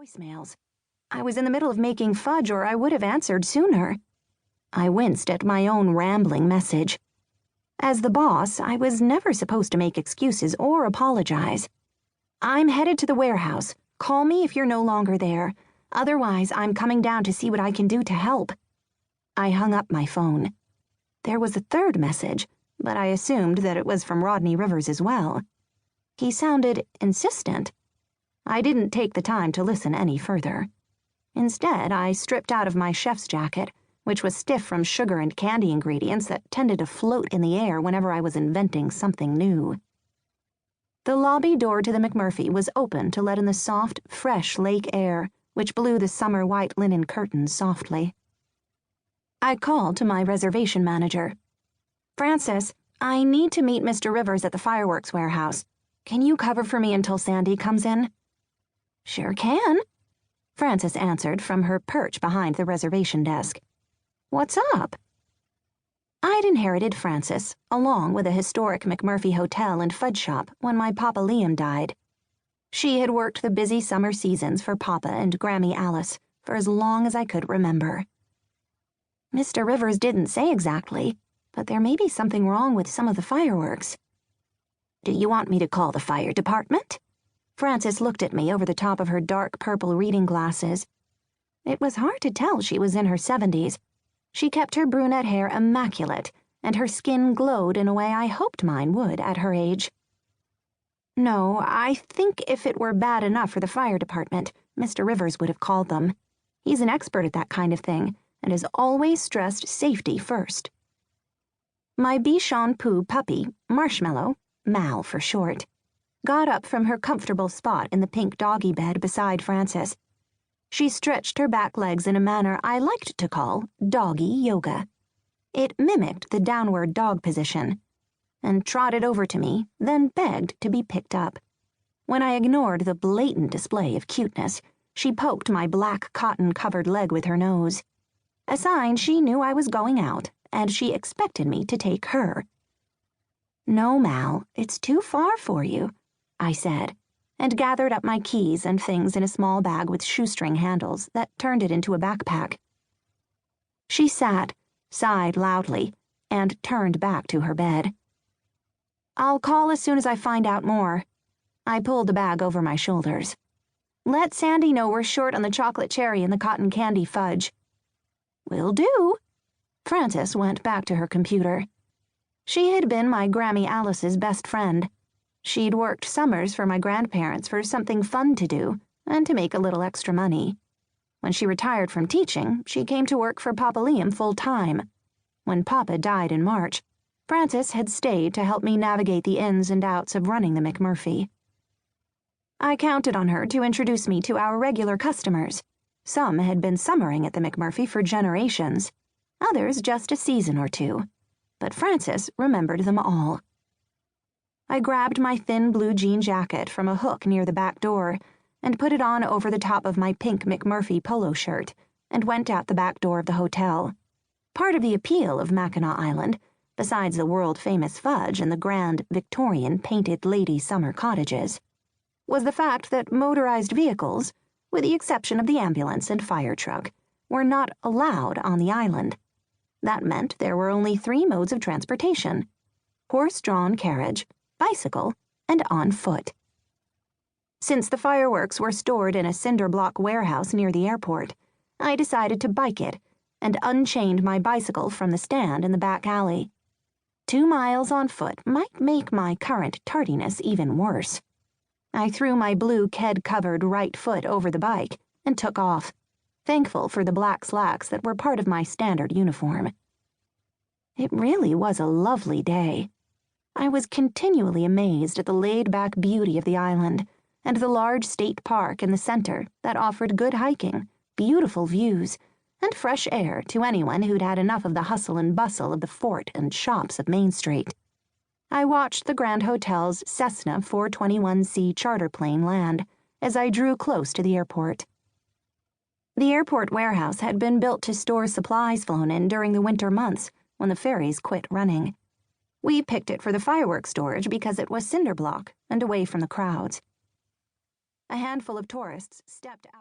voicemails. I was in the middle of making fudge, or I would have answered sooner. I winced at my own rambling message. As the boss, I was never supposed to make excuses or apologize. I'm headed to the warehouse. Call me if you're no longer there. Otherwise, I'm coming down to see what I can do to help. I hung up my phone. There was a third message, but I assumed that it was from Rodney Rivers as well. He sounded insistent. I didn't take the time to listen any further. Instead, I stripped out of my chef's jacket, which was stiff from sugar and candy ingredients that tended to float in the air whenever I was inventing something new. The lobby door to the McMurphy was open to let in the soft, fresh lake air, which blew the summer white linen curtains softly. I called to my reservation manager. "Francis, I need to meet Mr. Rivers at the fireworks warehouse. Can you cover for me until Sandy comes in?" "Sure can," Francis answered from her perch behind the reservation desk. "What's up?" I'd inherited Francis, along with a historic McMurphy hotel and fudge shop, when my Papa Liam died. She had worked the busy summer seasons for Papa and Grammy Alice for as long as I could remember. Mr. Rivers didn't say exactly, but there may be something wrong with some of the fireworks. "Do you want me to call the fire department?" Francis looked at me over the top of her dark purple reading glasses. It was hard to tell she was in her 70s. She kept her brunette hair immaculate, and her skin glowed in a way I hoped mine would at her age. "No, I think if it were bad enough for the fire department, Mr. Rivers would have called them. He's an expert at that kind of thing, and has always stressed safety first." My bichonpoo puppy, Marshmallow, Mal for short, got up from her comfortable spot in the pink doggy bed beside Francis. She stretched her back legs in a manner I liked to call doggy yoga. It mimicked the downward dog position, and trotted over to me, then begged to be picked up. When I ignored the blatant display of cuteness, she poked my black cotton-covered leg with her nose. A sign she knew I was going out, and she expected me to take her. "No, Mal, it's too far for you," I said, and gathered up my keys and things in a small bag with shoestring handles that turned it into a backpack. She sat, sighed loudly, and turned back to her bed. "I'll call as soon as I find out more." I pulled the bag over my shoulders. "Let Sandy know we're short on the chocolate cherry and the cotton candy fudge." "Will do." Francis went back to her computer. She had been my Grammy Alice's best friend. She'd worked summers for my grandparents for something fun to do and to make a little extra money. When she retired from teaching, she came to work for Papa Liam full-time. When Papa died in March, Francis had stayed to help me navigate the ins and outs of running the McMurphy. I counted on her to introduce me to our regular customers. Some had been summering at the McMurphy for generations, others just a season or two, but Francis remembered them all. I grabbed my thin blue jean jacket from a hook near the back door and put it on over the top of my pink McMurphy polo shirt and went out the back door of the hotel. Part of the appeal of Mackinac Island, besides the world-famous fudge and the grand Victorian painted lady summer cottages, was the fact that motorized vehicles, with the exception of the ambulance and fire truck, were not allowed on the island. That meant there were only 3 modes of transportation: horse-drawn carriage, bicycle, and on foot. Since the fireworks were stored in a cinder block warehouse near the airport, I decided to bike it and unchained my bicycle from the stand in the back alley. 2 miles on foot might make my current tardiness even worse. I threw my blue ked-covered right foot over the bike and took off, thankful for the black slacks that were part of my standard uniform. It really was a lovely day. I was continually amazed at the laid-back beauty of the island and the large state park in the center that offered good hiking, beautiful views, and fresh air to anyone who'd had enough of the hustle and bustle of the fort and shops of Main Street. I watched the Grand Hotel's Cessna 421C charter plane land as I drew close to the airport. The airport warehouse had been built to store supplies flown in during the winter months when the ferries quit running. We picked it for the fireworks storage because it was cinder block and away from the crowds. A handful of tourists stepped out.